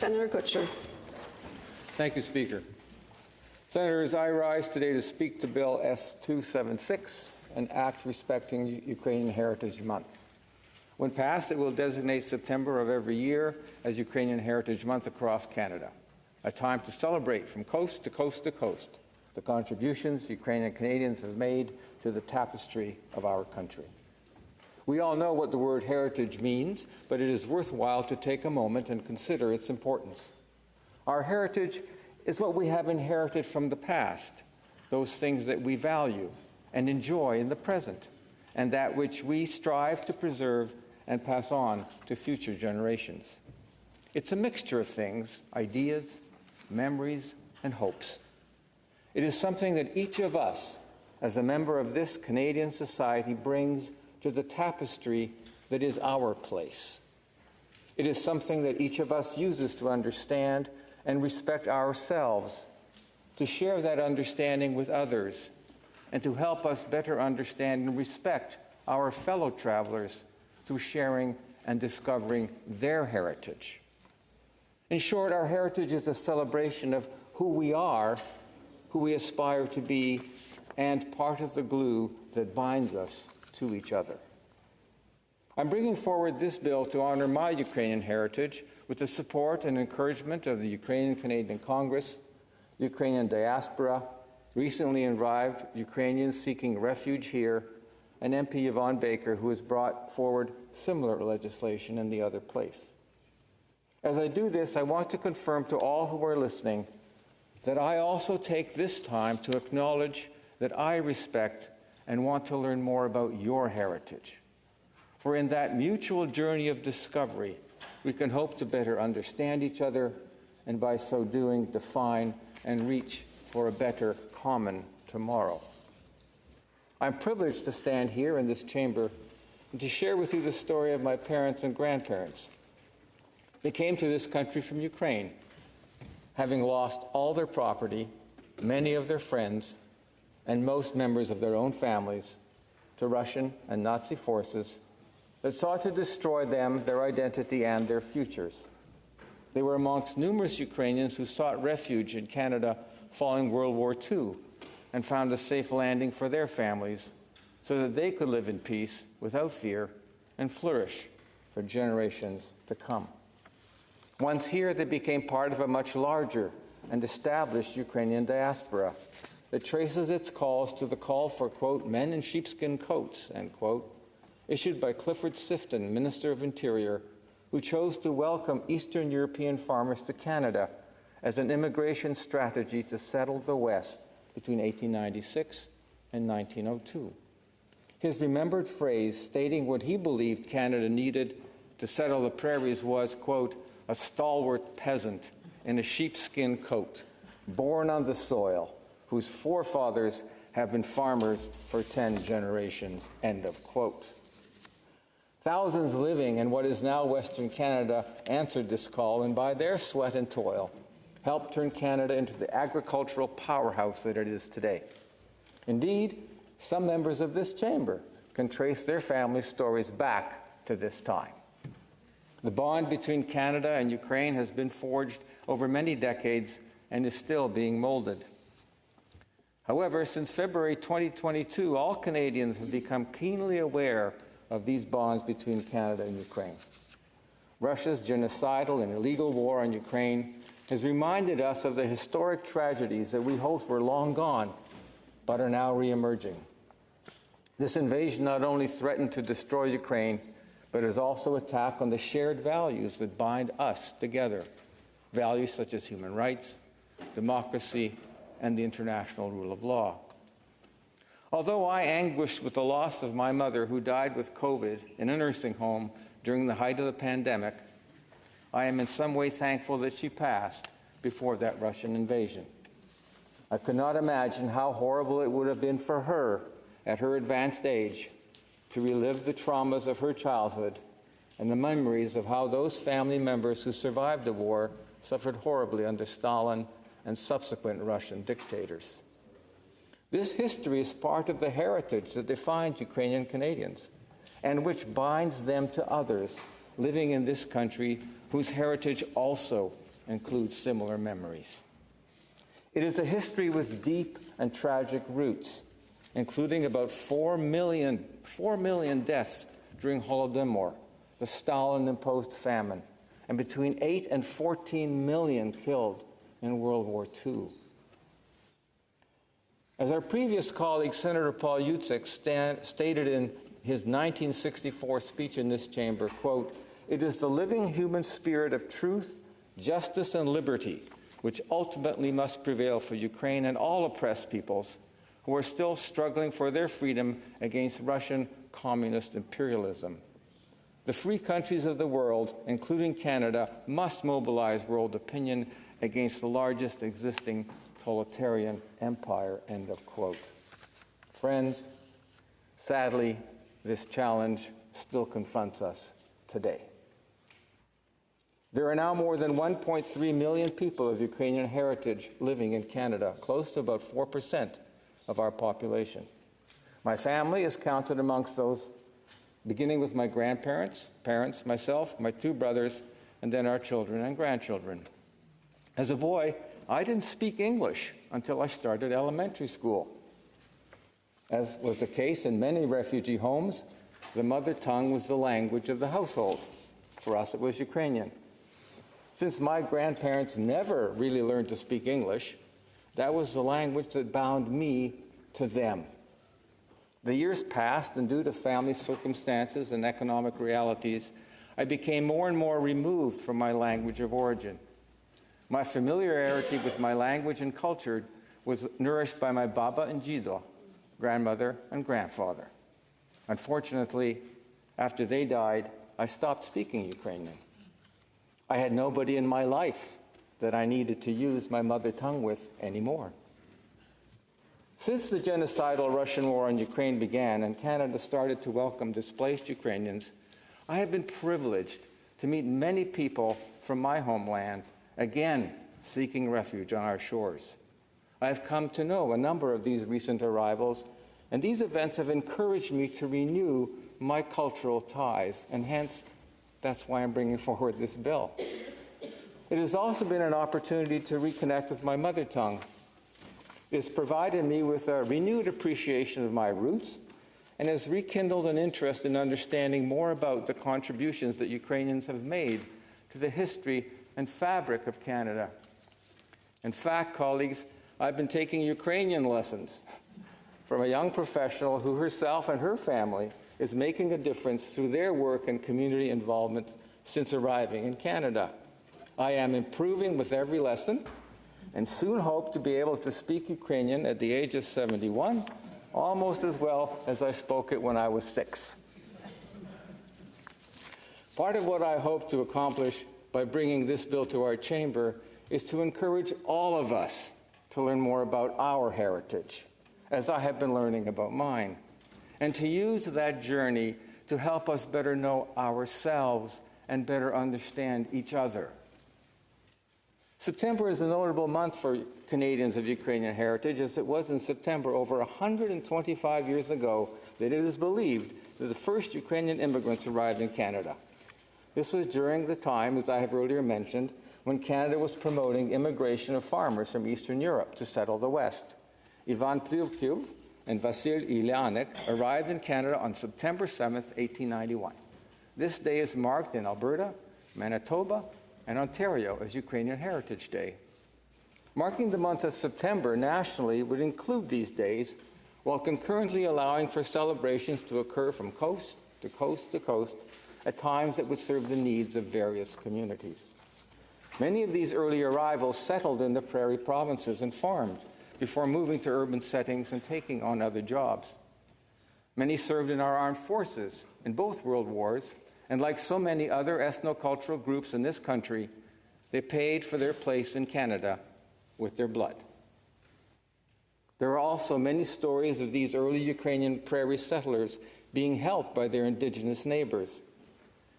Senator Kutcher. Thank you, Speaker. Senators, I rise today to speak to Bill S-276, an act respecting Ukrainian Heritage Month. When passed, it will designate September of every year as Ukrainian Heritage Month across Canada, a time to celebrate from coast to coast to coast the contributions Ukrainian Canadians have made to the tapestry of our country. We all know what the word heritage means, but it is worthwhile to take a moment and consider its importance. Our heritage is what we have inherited from the past, those things that we value and enjoy in the present, and that which we strive to preserve and pass on to future generations. It's a mixture of things, ideas, memories, and hopes. It is something that each of us, as a member of this Canadian society, brings to the tapestry that is our place. It is something that each of us uses to understand and respect ourselves, to share that understanding with others, and to help us better understand and respect our fellow travelers through sharing and discovering their heritage. In short, our heritage is a celebration of who we are, who we aspire to be, and part of the glue that binds us to each other. I'm bringing forward this bill to honor my Ukrainian heritage with the support and encouragement of the Ukrainian-Canadian Congress, the Ukrainian diaspora, recently arrived Ukrainians seeking refuge here, and MP Yvonne Baker, who has brought forward similar legislation in the other place. As I do this, I want to confirm to all who are listening that I also take this time to acknowledge that I respect and want to learn more about your heritage. For in that mutual journey of discovery, we can hope to better understand each other, and by so doing, define and reach for a better common tomorrow. I'm privileged to stand here in this chamber and to share with you the story of my parents and grandparents. They came to this country from Ukraine, having lost all their property, many of their friends, and most members of their own families to Russian and Nazi forces that sought to destroy them, their identity, and their futures. They were amongst numerous Ukrainians who sought refuge in Canada following World War II and found a safe landing for their families so that they could live in peace without fear and flourish for generations to come. Once here, they became part of a much larger and established Ukrainian diaspora that traces its calls to the call for, quote, men in sheepskin coats, end quote, issued by Clifford Sifton, Minister of Interior, who chose to welcome Eastern European farmers to Canada as an immigration strategy to settle the West between 1896 and 1902. His remembered phrase stating what he believed Canada needed to settle the prairies was, quote, a stalwart peasant in a sheepskin coat, born on the soil, whose forefathers have been farmers for 10 generations, end of quote. Thousands living in what is now Western Canada answered this call, and by their sweat and toil, helped turn Canada into the agricultural powerhouse that it is today. Indeed, some members of this chamber can trace their family stories back to this time. The bond between Canada and Ukraine has been forged over many decades and is still being molded. However, since February 2022, all Canadians have become keenly aware of these bonds between Canada and Ukraine. Russia's genocidal and illegal war on Ukraine has reminded us of the historic tragedies that we hoped were long gone, but are now re-emerging. This invasion not only threatened to destroy Ukraine, but is also an attack on the shared values that bind us together, values such as human rights, democracy, and the international rule of law. Although I anguished with the loss of my mother, who died with COVID in a nursing home during the height of the pandemic, I am in some way thankful that she passed before that Russian invasion. I could not imagine how horrible it would have been for her at her advanced age to relive the traumas of her childhood and the memories of how those family members who survived the war suffered horribly under Stalin and subsequent Russian dictators. This history is part of the heritage that defines Ukrainian Canadians and which binds them to others living in this country whose heritage also include similar memories. It is a history with deep and tragic roots, including about 4 million deaths during Holodomor, the Stalin-imposed famine, and between 8 and 14 million killed in World War II. As our previous colleague, Senator Paul Yutzek, stated in his 1964 speech in this chamber, quote, "It is the living human spirit of truth, justice, and liberty which ultimately must prevail for Ukraine and all oppressed peoples who are still struggling for their freedom against Russian communist imperialism. The free countries of the world, including Canada, must mobilize world opinion against the largest existing totalitarian empire," end of quote. Friends, sadly, this challenge still confronts us today. There are now more than 1.3 million people of Ukrainian heritage living in Canada, close to about 4% of our population. My family is counted amongst those, beginning with my grandparents, parents, myself, my 2 brothers, and then our children and grandchildren. As a boy, I didn't speak English until I started elementary school. As was the case in many refugee homes, the mother tongue was the language of the household. For us, it was Ukrainian. Since my grandparents never really learned to speak English, that was the language that bound me to them. The years passed, and due to family circumstances and economic realities, I became more and more removed from my language of origin. My familiarity with my language and culture was nourished by my baba and jido, grandmother and grandfather. Unfortunately, after they died, I stopped speaking Ukrainian. I had nobody in my life that I needed to use my mother tongue with anymore. Since the genocidal Russian war on Ukraine began and Canada started to welcome displaced Ukrainians, I have been privileged to meet many people from my homeland, again seeking refuge on our shores. I have come to know a number of these recent arrivals, and these events have encouraged me to renew my cultural ties, and hence, that's why I'm bringing forward this bill. It has also been an opportunity to reconnect with my mother tongue. It has provided me with a renewed appreciation of my roots and has rekindled an interest in understanding more about the contributions that Ukrainians have made to the history and fabric of Canada. In fact, colleagues, I've been taking Ukrainian lessons from a young professional who herself and her family is making a difference through their work and community involvement since arriving in Canada. I am improving with every lesson and soon hope to be able to speak Ukrainian at the age of 71, almost as well as I spoke it when I was 6. Part of what I hope to accomplish by bringing this bill to our chamber is to encourage all of us to learn more about our heritage, as I have been learning about mine, and to use that journey to help us better know ourselves and better understand each other. September is a notable month for Canadians of Ukrainian heritage, as it was in September over 125 years ago that it is believed that the first Ukrainian immigrants arrived in Canada. This was during the time, as I have earlier mentioned, when Canada was promoting immigration of farmers from Eastern Europe to settle the West. Ivan Plyukiv and Vasil Ilyanik arrived in Canada on September 7, 1891. This day is marked in Alberta, Manitoba, and Ontario as Ukrainian Heritage Day. Marking the month of September nationally would include these days, while concurrently allowing for celebrations to occur from coast to coast to coast at times that would serve the needs of various communities. Many of these early arrivals settled in the prairie provinces and farmed before moving to urban settings and taking on other jobs. Many served in our armed forces in both world wars, and like so many other ethnocultural groups in this country, they paid for their place in Canada with their blood. There are also many stories of these early Ukrainian prairie settlers being helped by their indigenous neighbors.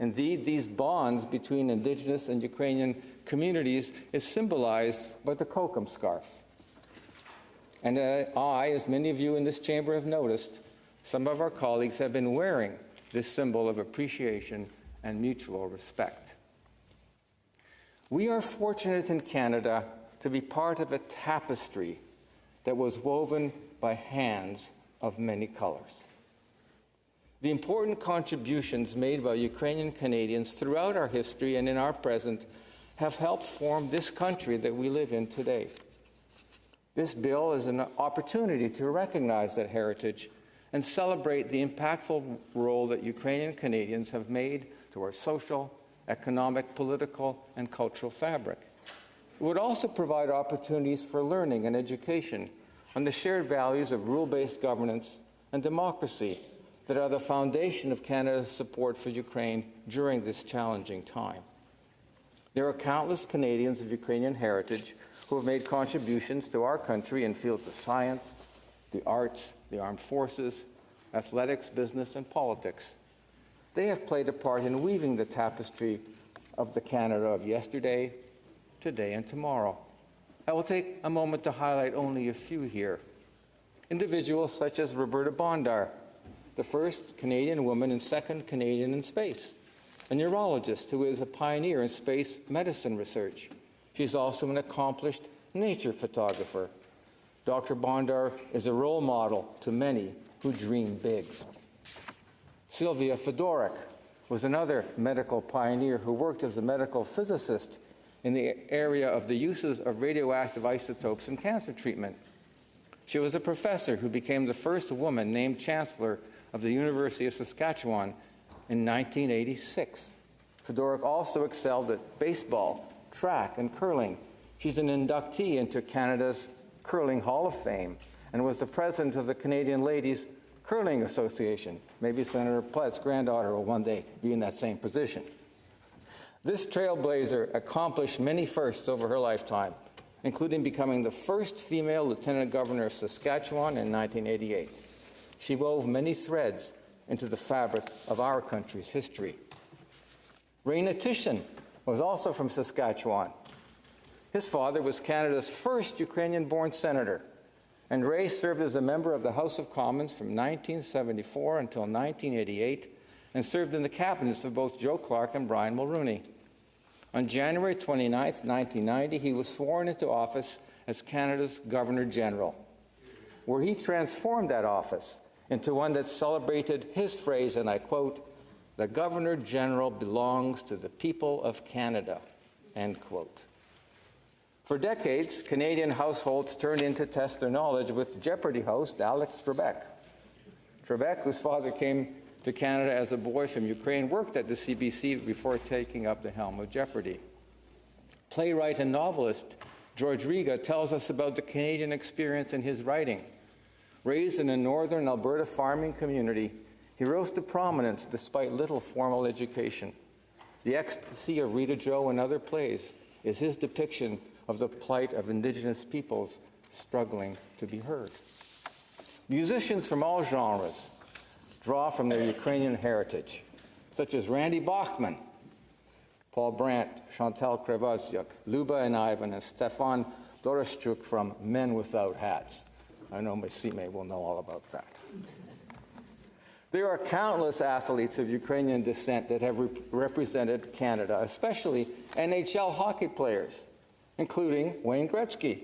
Indeed, these bonds between indigenous and Ukrainian communities is symbolized by the kokum scarf. And I, as many of you in this chamber have noticed, some of our colleagues have been wearing this symbol of appreciation and mutual respect. We are fortunate in Canada to be part of a tapestry that was woven by hands of many colors. The important contributions made by Ukrainian Canadians throughout our history and in our present have helped form this country that we live in today. This bill is an opportunity to recognize that heritage and celebrate the impactful role that Ukrainian Canadians have made to our social, economic, political, and cultural fabric. It would also provide opportunities for learning and education on the shared values of rule-based governance and democracy that are the foundation of Canada's support for Ukraine during this challenging time. There are countless Canadians of Ukrainian heritage who have made contributions to our country in fields of science, the arts, the armed forces, athletics, business, and politics. They have played a part in weaving the tapestry of the Canada of yesterday, today, and tomorrow. I will take a moment to highlight only a few here. Individuals such as Roberta Bondar, the first Canadian woman and second Canadian in space, a neurologist who is a pioneer in space medicine research. She's also an accomplished nature photographer. Dr. Bondar is a role model to many who dream big. Sylvia Fedorik was another medical pioneer who worked as a medical physicist in the area of the uses of radioactive isotopes in cancer treatment. She was a professor who became the first woman named chancellor of the University of Saskatchewan in 1986. Fedorik also excelled at baseball, track, and curling. She's an inductee into Canada's Curling Hall of Fame and was the president of the Canadian Ladies Curling Association. Maybe Senator Plett's granddaughter will one day be in that same position. This trailblazer accomplished many firsts over her lifetime, including becoming the first female lieutenant governor of Saskatchewan in 1988. She wove many threads into the fabric of our country's history. Raina Tishin was also from Saskatchewan. His father was Canada's first Ukrainian-born senator, and Ray served as a member of the House of Commons from 1974 until 1988 and served in the cabinets of both Joe Clark and Brian Mulroney. On January 29, 1990, he was sworn into office as Canada's Governor-General, where he transformed that office into one that celebrated his phrase, and I quote, "The Governor-General belongs to the people of Canada," end quote. For decades, Canadian households turned in to test their knowledge with Jeopardy host Alex Trebek. Trebek, whose father came to Canada as a boy from Ukraine, worked at the CBC before taking up the helm of Jeopardy. Playwright and novelist George Riga tells us about the Canadian experience in his writing. Raised in a northern Alberta farming community, he rose to prominence despite little formal education. The Ecstasy of Rita Joe and Other Plays is his depiction of the plight of Indigenous peoples struggling to be heard. Musicians from all genres draw from their Ukrainian heritage, such as Randy Bachman, Paul Brandt, Chantal Krevozyuk, Luba and Ivan, and Stefan Doroschuk from Men Without Hats. I know my seatmate will know all about that. There are countless athletes of Ukrainian descent that have represented Canada, especially NHL hockey players, including Wayne Gretzky,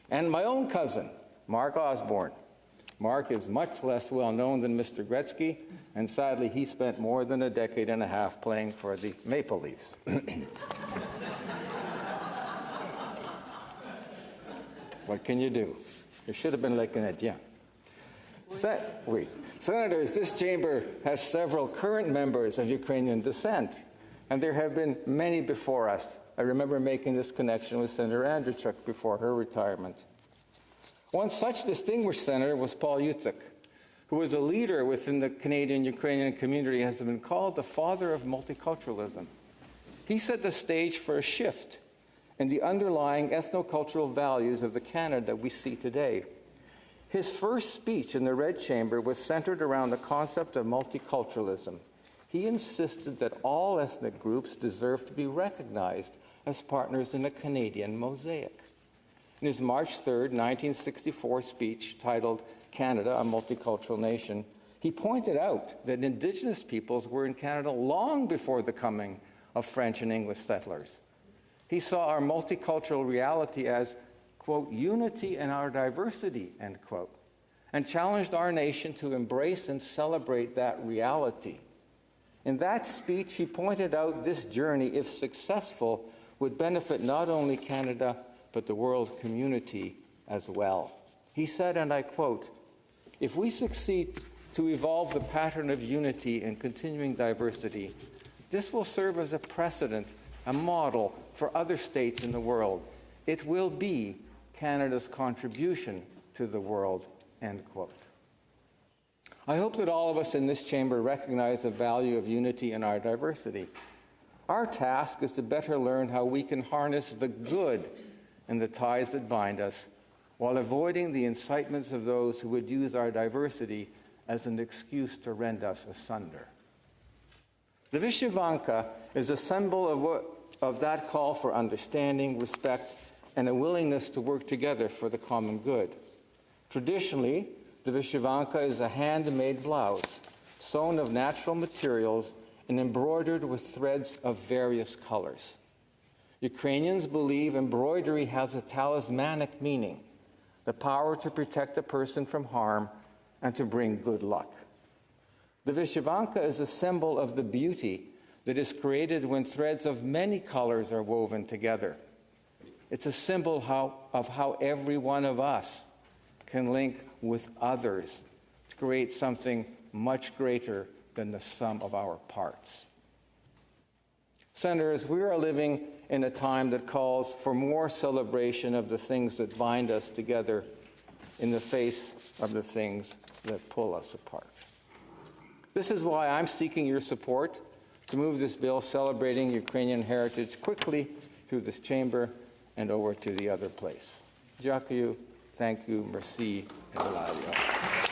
and my own cousin, Mark Osborne. Mark is much less well known than Mr. Gretzky, and sadly, he spent more than a decade and a half playing for the Maple Leafs. What can you do? You should have been Le Canadien. Senators, this chamber has several current members of Ukrainian descent, and there have been many before us. I remember making this connection with Senator Andrzejczyk before her retirement. One such distinguished senator was Paul Yutzik, who was a leader within the Canadian-Ukrainian community and has been called the father of multiculturalism. He set the stage for a shift in the underlying ethnocultural values of the Canada that we see today. His first speech in the Red Chamber was centered around the concept of multiculturalism. He insisted that all ethnic groups deserve to be recognized as partners in a Canadian mosaic. In his March 3, 1964 speech titled Canada, a Multicultural Nation, he pointed out that Indigenous peoples were in Canada long before the coming of French and English settlers. He saw our multicultural reality as, quote, unity in our diversity, end quote, and challenged our nation to embrace and celebrate that reality. In that speech, he pointed out this journey, if successful, would benefit not only Canada, but the world community as well. He said, and I quote, "If we succeed to evolve the pattern of unity and continuing diversity, this will serve as a precedent, a model for other states in the world. It will be Canada's contribution to the world," end quote. I hope that all of us in this chamber recognize the value of unity in our diversity. Our task is to better learn how we can harness the good in the ties that bind us, while avoiding the incitements of those who would use our diversity as an excuse to rend us asunder. The Vyshyvanka is a symbol of that call for understanding, respect, and a willingness to work together for the common good. Traditionally, the Vyshyvanka is a handmade blouse, sewn of natural materials and embroidered with threads of various colors. Ukrainians believe embroidery has a talismanic meaning, the power to protect a person from harm and to bring good luck. The Vyshyvanka is a symbol of the beauty that is created when threads of many colors are woven together. It's a symbol of how every one of us can link with others to create something much greater than the sum of our parts. Senators, we are living in a time that calls for more celebration of the things that bind us together in the face of the things that pull us apart. This is why I'm seeking your support to move this bill celebrating Ukrainian heritage quickly through this chamber and over to the other place. Dziękuję, thank you, merci, and Eladio.